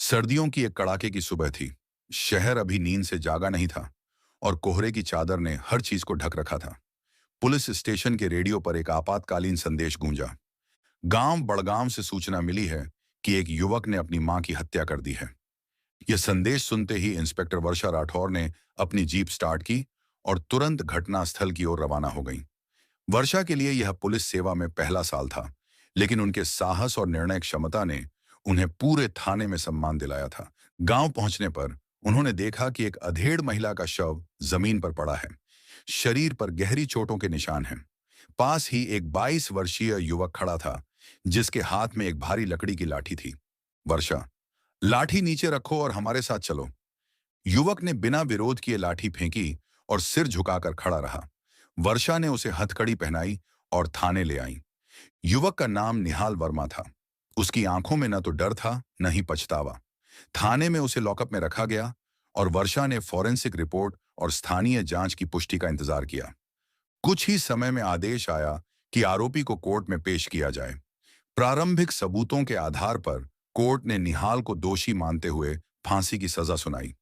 सर्दियों की एक कड़ाके की सुबह थी। शहर अभी नींद से जागा नहीं था और कोहरे की चादर ने हर चीज को ढक रखा था। पुलिस स्टेशन के रेडियो पर एक आपातकालीन संदेश गूंजा। गांव बड़गांव से सूचना मिली है कि एक युवक ने अपनी मां की हत्या कर दी है। यह संदेश सुनते ही इंस्पेक्टर वर्षा राठौर ने अपनी जीप स्टार्ट की और तुरंत घटनास्थल की ओर रवाना हो गई। वर्षा के लिए यह पुलिस सेवा में पहला साल था, लेकिन उनके साहस और निर्णय क्षमता ने उन्हें पूरे थाने में सम्मान दिलाया था। गांव पहुंचने पर उन्होंने देखा कि एक अधेड़ महिला का शव जमीन पर पड़ा है। शरीर पर गहरी चोटों के निशान हैं। पास ही एक 22 वर्षीय युवक खड़ा था, जिसके हाथ में एक भारी लकड़ी की लाठी थी। वर्षा, लाठी नीचे रखो और हमारे साथ चलो। युवक ने बिना विरोध किए लाठी फेंकी और सिर झुकाकर खड़ा रहा। वर्षा ने उसे हथकड़ी पहनाई और थाने ले आई। युवक का नाम निहाल वर्मा था। उसकी आंखों में न तो डर था, न ही पछतावा। थाने में उसे लॉकअप में रखा गया और वर्षा ने फॉरेंसिक रिपोर्ट और स्थानीय जांच की पुष्टि का इंतजार किया। कुछ ही समय में आदेश आया कि आरोपी को कोर्ट में पेश किया जाए। प्रारंभिक सबूतों के आधार पर कोर्ट ने निहाल को दोषी मानते हुए फांसी की सजा सुनाई।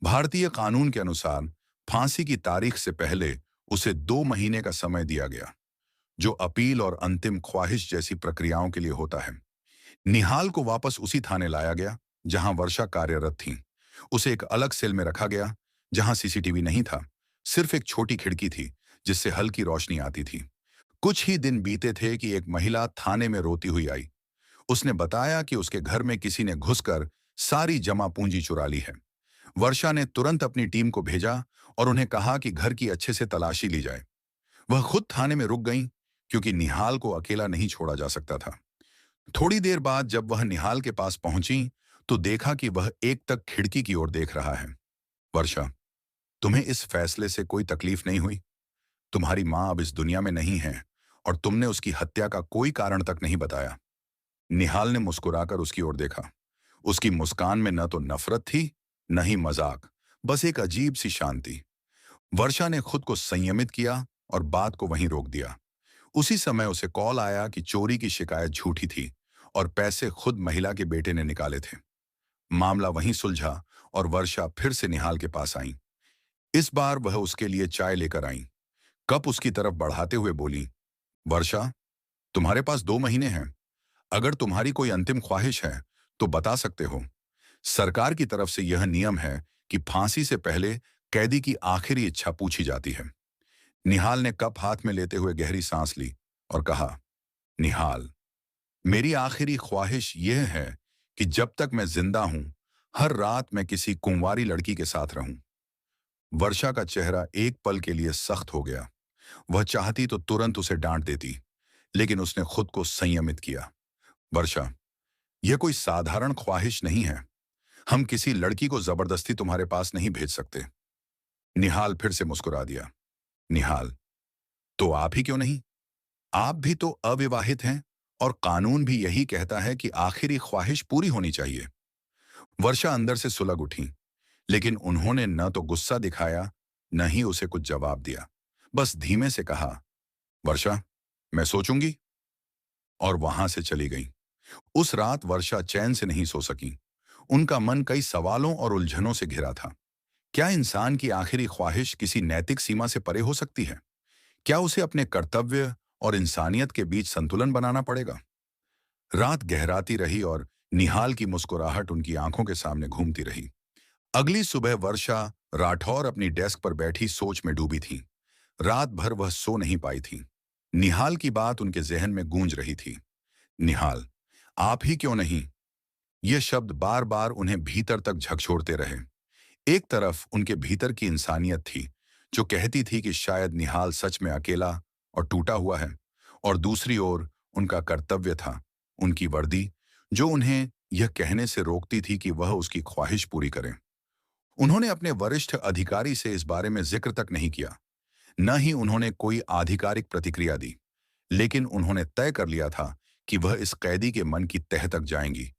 भारतीय कानून के अनुसार फांसी की तारीख से पहले उसे 2 महीने का समय दिया गया, जो अपील और अंतिम ख्वाहिश जैसी प्रक्रियाओं के लिए होता है। निहाल को वापस उसी थाने लाया गया जहां वर्षा कार्यरत थी। उसे एक अलग सेल में रखा गया जहां सीसीटीवी नहीं था, सिर्फ एक छोटी खिड़की थी जिससे हल्की रोशनी आती थी। कुछ ही दिन बीते थे कि एक महिला थाने में रोती हुई आई। उसने बताया कि उसके घर में किसी ने घुसकर सारी जमा पूंजी चुरा ली है। वर्षा ने तुरंत अपनी टीम को भेजा और उन्हें कहा कि घर की अच्छे से तलाशी ली जाए। वह खुद थाने में रुक गईं, क्योंकि निहाल को अकेला नहीं छोड़ा जा सकता था। थोड़ी देर बाद जब वह निहाल के पास पहुंची, तो देखा कि वह एक तक खिड़की की ओर देख रहा है। वर्षा, तुम्हें इस फैसले से कोई तकलीफ नहीं हुई? तुम्हारी मां अब इस दुनिया में नहीं है और तुमने उसकी हत्या का कोई कारण तक नहीं बताया। निहाल ने मुस्कुराकर उसकी ओर देखा। उसकी मुस्कान में न तो नफरत थी, न ही मजाक, बस एक अजीब सी शांति। वर्षा ने खुद को संयमित किया और बात को वहीं रोक दिया। उसी समय उसे कॉल आया कि चोरी की शिकायत झूठी थी और पैसे खुद महिला के बेटे ने निकाले थे। मामला वहीं सुलझा और वर्षा फिर से निहाल के पास आई। इस बार वह उसके लिए चाय लेकर आई। कप उसकी तरफ बढ़ाते हुए बोली, वर्षा, तुम्हारे पास 2 महीने हैं। अगर तुम्हारी कोई अंतिम ख्वाहिश है तो बता सकते हो। सरकार की तरफ से यह नियम है कि फांसी से पहले कैदी की आखिरी इच्छा पूछी जाती है। निहाल ने कप हाथ में लेते हुए गहरी सांस ली और कहा, निहाल, मेरी आखिरी ख्वाहिश यह है कि जब तक मैं जिंदा हूं, हर रात मैं किसी कुंवारी लड़की के साथ रहूं। वर्षा का चेहरा एक पल के लिए सख्त हो गया। वह चाहती तो तुरंत उसे डांट देती, लेकिन उसने खुद को संयमित किया। वर्षा, यह कोई साधारण ख्वाहिश नहीं है। हम किसी लड़की को जबरदस्ती तुम्हारे पास नहीं भेज सकते। निहाल फिर से मुस्कुरा दिया। निहाल, तो आप ही क्यों नहीं? आप भी तो अविवाहित हैं और कानून भी यही कहता है कि आखिरी ख्वाहिश पूरी होनी चाहिए। वर्षा अंदर से सुलग उठी, लेकिन उन्होंने न तो गुस्सा दिखाया, न ही उसे कुछ जवाब दिया। बस धीमे से कहा, वर्षा, मैं सोचूंगी, और वहां से चली गई। उस रात वर्षा चैन से नहीं सो सकी। उनका मन कई सवालों और उलझनों से घिरा था। क्या इंसान की आखिरी ख्वाहिश किसी नैतिक सीमा से परे हो सकती है? क्या उसे अपने कर्तव्य और इंसानियत के बीच संतुलन बनाना पड़ेगा? रात गहराती रही और निहाल की मुस्कुराहट उनकी आंखों के सामने घूमती रही। अगली सुबह वर्षा राठौर अपनी डेस्क पर बैठी सोच में डूबी थी। रात भर वह सो नहीं पाई थी। निहाल की बात उनके जहन में गूंज रही थी। निहाल, आप ही क्यों नहीं? ये शब्द बार बार उन्हें भीतर तक झकझोरते रहे। एक तरफ उनके भीतर की इंसानियत थी, जो कहती थी कि शायद निहाल सच में अकेला और टूटा हुआ है, और दूसरी ओर उनका कर्तव्य था, उनकी वर्दी, जो उन्हें यह कहने से रोकती थी कि वह उसकी ख्वाहिश पूरी करें। उन्होंने अपने वरिष्ठ अधिकारी से इस बारे में जिक्र तक नहीं किया, न ही उन्होंने कोई आधिकारिक प्रतिक्रिया दी, लेकिन उन्होंने तय कर लिया था कि वह इस कैदी के मन की तह तक जाएंगी,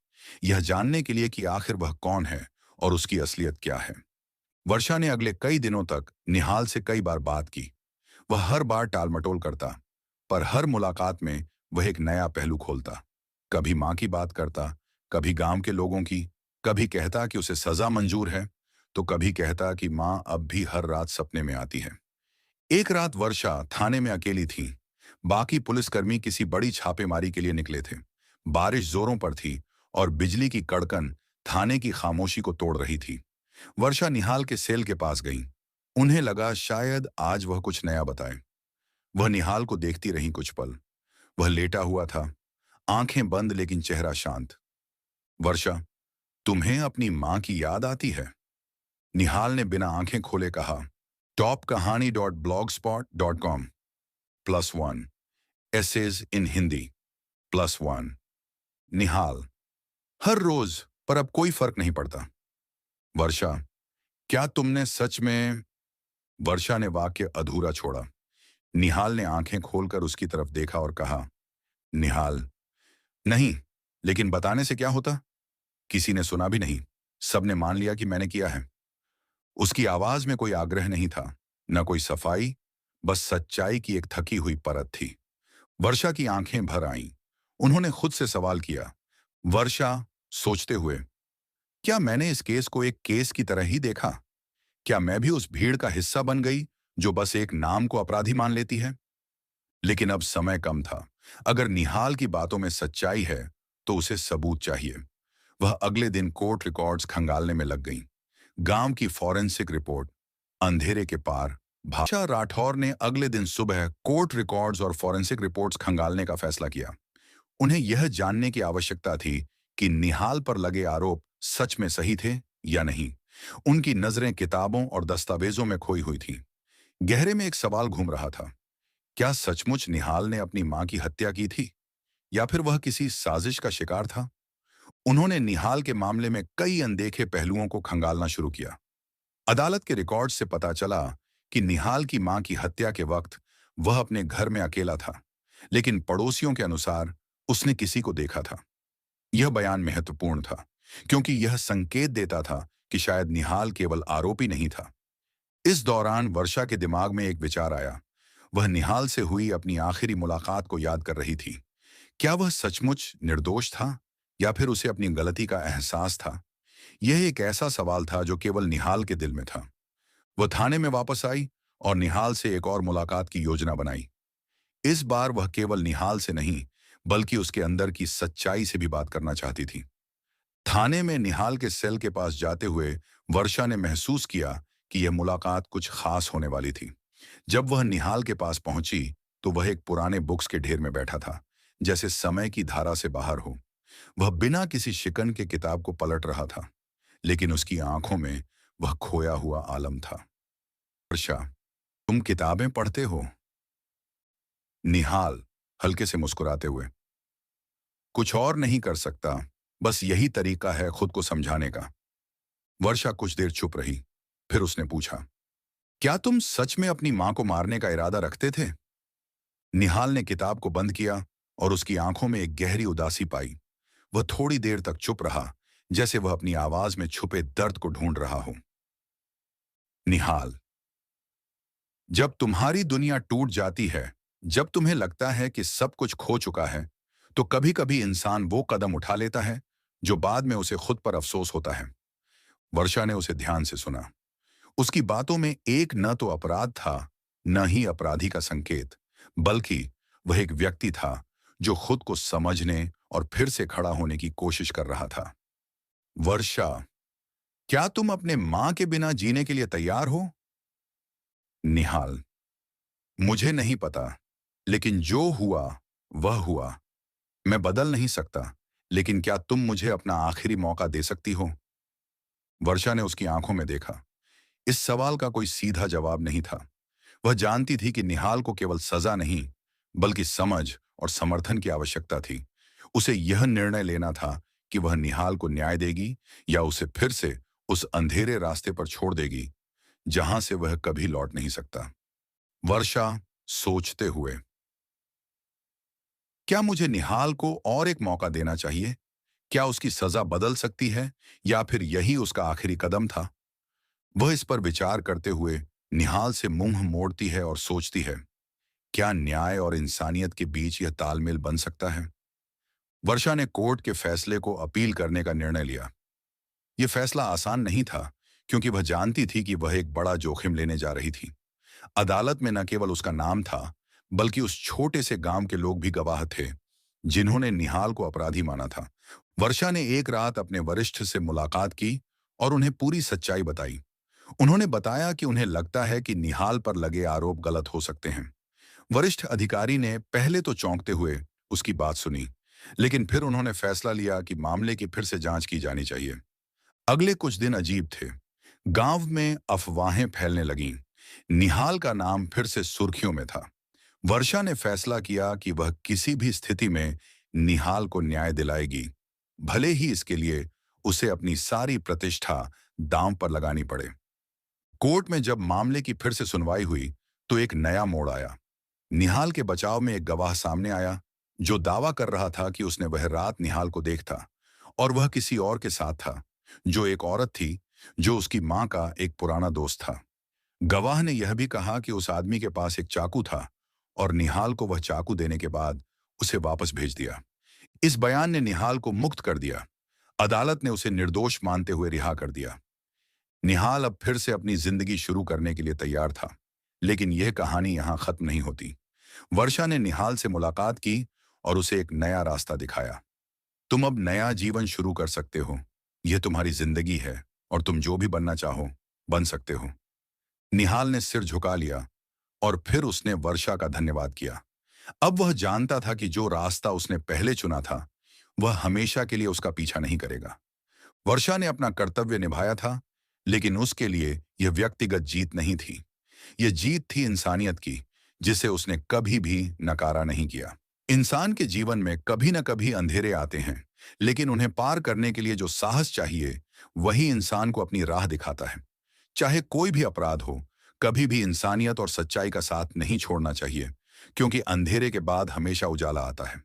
यह जानने के लिए कि आखिर वह कौन है और उसकी असलियत क्या है। वर्षा ने अगले कई दिनों तक निहाल से कई बार बात की। वह हर बार टालमटोल करता, पर हर मुलाकात में वह एक नया पहलू खोलता। कभी मां की बात करता, कभी गांव के लोगों की, कभी कहता कि उसे सजा मंजूर है, तो कभी कहता कि माँ अब भी हर रात सपने में आती है। एक रात वर्षा थाने में अकेली थी। बाकी पुलिसकर्मी किसी बड़ी छापेमारी के लिए निकले थे। बारिश जोरों पर थी और बिजली की कड़कन थाने की खामोशी को तोड़ रही थी। वर्षा निहाल के सेल के पास गई। उन्हें लगा शायद आज वह कुछ नया बताए। वह निहाल को देखती रही कुछ पल। वह लेटा हुआ था, आंखें बंद लेकिन चेहरा शांत। वर्षा, तुम्हें अपनी माँ की याद आती है? निहाल ने बिना आंखें खोले कहा। topkahani.blogspot.com +1 एसेज इन हिंदी +1। निहाल, हर रोज, पर अब कोई फर्क नहीं पड़ता। वर्षा, क्या तुमने सच में? वर्षा ने वाक्य अधूरा छोड़ा। निहाल ने आंखें खोलकर उसकी तरफ देखा और कहा, निहाल, नहीं, लेकिन बताने से क्या होता? किसी ने सुना भी नहीं। सबने मान लिया कि मैंने किया है। उसकी आवाज में कोई आग्रह नहीं था, न कोई सफाई, बस सच्चाई की एक थकी हुई परत थी। वर्षा की आंखें भर आईं। उन्होंने खुद से सवाल किया। वर्षा, सोचते हुए, क्या मैंने इस केस को एक केस की तरह ही देखा? क्या मैं भी उस भीड़ का हिस्सा बन गई जो बस एक नाम को अपराधी मान लेती है? लेकिन अब समय कम था। अगर निहाल की बातों में सच्चाई है, तो उसे सबूत चाहिए। वह अगले दिन कोर्ट रिकॉर्ड्स खंगालने में लग गई। गांव की फॉरेंसिक रिपोर्ट, अंधेरे के पार। भाषा राठौर ने अगले दिन सुबह कोर्ट रिकॉर्ड्स और फॉरेंसिक रिपोर्ट्स खंगालने का फैसला किया। उन्हें यह जानने की आवश्यकता थी कि निहाल पर लगे आरोप सच में सही थे या नहीं। उनकी नजरें किताबों और दस्तावेजों में खोई हुई थीं। गहरे में एक सवाल घूम रहा था। क्या सचमुच निहाल ने अपनी मां की हत्या की थी, या फिर वह किसी साजिश का शिकार था? उन्होंने निहाल के मामले में कई अनदेखे पहलुओं को खंगालना शुरू किया। अदालत के रिकॉर्ड से पता चला कि निहाल की मां की हत्या के वक्त वह अपने घर में अकेला था, लेकिन पड़ोसियों के अनुसार उसने किसी को देखा था। यह बयान महत्वपूर्ण था, क्योंकि यह संकेत देता था कि शायद निहाल केवल आरोपी नहीं था। इस दौरान वर्षा के दिमाग में एक विचार आया। वह निहाल से हुई अपनी आखिरी मुलाकात को याद कर रही थी। क्या वह सचमुच निर्दोष था, या फिर उसे अपनी गलती का एहसास था? यह एक ऐसा सवाल था जो केवल निहाल के दिल में था। वह थाने में वापस आई और निहाल से एक और मुलाकात की योजना बनाई। इस बार वह केवल निहाल से नहीं, बल्कि उसके अंदर की सच्चाई से भी बात करना चाहती थी। थाने में निहाल के सेल के पास जाते हुए वर्षा ने महसूस किया कि यह मुलाकात कुछ खास होने वाली थी। जब वह निहाल के पास पहुंची, तो वह एक पुराने बुक्स के ढेर में बैठा था, जैसे समय की धारा से बाहर हो। वह बिना किसी शिकन के किताब को पलट रहा था, लेकिन उसकी आंखों में वह खोया हुआ आलम था। वर्षा, तुम किताबें पढ़ते हो? निहाल, हल्के से मुस्कुराते हुए, कुछ और नहीं कर सकता, बस यही तरीका है खुद को समझाने का। वर्षा कुछ देर चुप रही। फिर उसने पूछा, क्या तुम सच में अपनी मां को मारने का इरादा रखते थे? निहाल ने किताब को बंद किया और उसकी आंखों में एक गहरी उदासी पाई। वह थोड़ी देर तक चुप रहा, जैसे वह अपनी आवाज में छुपे दर्द को ढूंढ रहा हो। निहाल, जब तुम्हारी दुनिया टूट जाती है, जब तुम्हें लगता है कि सब कुछ खो चुका है, तो कभी कभी इंसान वो कदम उठा लेता है जो बाद में उसे खुद पर अफसोस होता है। वर्षा ने उसे ध्यान से सुना। उसकी बातों में एक न तो अपराध था, न ही अपराधी का संकेत, बल्कि वह एक व्यक्ति था जो खुद को समझने और फिर से खड़ा होने की कोशिश कर रहा था। वर्षा, क्या तुम अपने मां के बिना जीने के लिए तैयार हो? निहाल, मुझे नहीं पता, लेकिन जो हुआ वह हुआ। मैं बदल नहीं सकता, लेकिन क्या तुम मुझे अपना आखिरी मौका दे सकती हो? वर्षा ने उसकी आंखों में देखा। इस सवाल का कोई सीधा जवाब नहीं था। वह जानती थी कि निहाल को केवल सजा नहीं, बल्कि समझ और समर्थन की आवश्यकता थी। उसे यह निर्णय लेना था कि वह निहाल को न्याय देगी या उसे फिर से उस अंधेरे रास्ते पर छोड़ देगी जहां से वह कभी लौट नहीं सकता। वर्षा, सोचते हुए, क्या मुझे निहाल को और एक मौका देना चाहिए? क्या उसकी सजा बदल सकती है, या फिर यही उसका आखिरी कदम था? वह इस पर विचार करते हुए निहाल से मुंह मोड़ती है और सोचती है, क्या न्याय और इंसानियत के बीच यह तालमेल बन सकता है? वर्षा ने कोर्ट के फैसले को अपील करने का निर्णय लिया। ये फैसला आसान नहीं था, क्योंकि वह जानती थी कि वह एक बड़ा जोखिम लेने जा रही थी। अदालत में न केवल उसका नाम था, बल्कि उस छोटे से गांव के लोग भी गवाह थे, जिन्होंने निहाल को अपराधी माना था। वर्षा ने एक रात अपने वरिष्ठ से मुलाकात की और उन्हें पूरी सच्चाई बताई। उन्होंने बताया कि उन्हें लगता है कि निहाल पर लगे आरोप गलत हो सकते हैं। वरिष्ठ अधिकारी ने पहले तो चौंकते हुए उसकी बात सुनी, लेकिन फिर उन्होंने फैसला लिया कि मामले की फिर से जांच की जानी चाहिए। अगले कुछ दिन अजीब थे। गांव में अफवाहें फैलने लगीं। निहाल का नाम फिर से सुर्खियों में था। वर्षा ने फैसला किया कि वह किसी भी स्थिति में निहाल को न्याय दिलाएगी, भले ही इसके लिए उसे अपनी सारी प्रतिष्ठा दांव पर लगानी पड़े। कोर्ट में जब मामले की फिर से सुनवाई हुई, तो एक नया मोड़ आया। निहाल के बचाव में एक गवाह सामने आया, जो दावा कर रहा था कि उसने वह रात निहाल को देखा और वह किसी और के साथ था, जो एक औरत थी, जो उसकी मां का एक पुराना दोस्त था। गवाह ने यह भी कहा कि उस आदमी के पास एक चाकू था और निहाल को वह चाकू देने के बाद उसे वापस भेज दिया। इस बयान ने निहाल को मुक्त कर दिया। अदालत ने उसे निर्दोष मानते हुए रिहा कर दिया। निहाल अब फिर से अपनी जिंदगी शुरू करने के लिए तैयार था। लेकिन यह कहानी यहां खत्म नहीं होती। वर्षा ने निहाल से मुलाकात की और उसे एक नया रास्ता दिखाया। तुम अब नया जीवन शुरू कर सकते हो। यह तुम्हारी जिंदगी है और तुम जो भी बनना चाहो, बन सकते हो। निहाल ने सिर झुका लिया और फिर उसने वर्षा का धन्यवाद किया। अब वह जानता था कि जो रास्ता उसने पहले चुना था, वह हमेशा के लिए उसका पीछा नहीं करेगा। वर्षा ने अपना कर्तव्य निभाया था, लेकिन उसके लिए यह व्यक्तिगत जीत नहीं थी। यह जीत थी इंसानियत की, जिसे उसने कभी भी नकारा नहीं किया। इंसान के जीवन में कभी न कभी अंधेरे आते हैं, लेकिन उन्हें पार करने के लिए जो साहस चाहिए, वही इंसान को अपनी राह दिखाता है। चाहे कोई भी अपराध हो, कभी भी इंसानियत और सच्चाई का साथ नहीं छोड़ना चाहिए, क्योंकि अंधेरे के बाद हमेशा उजाला आता है।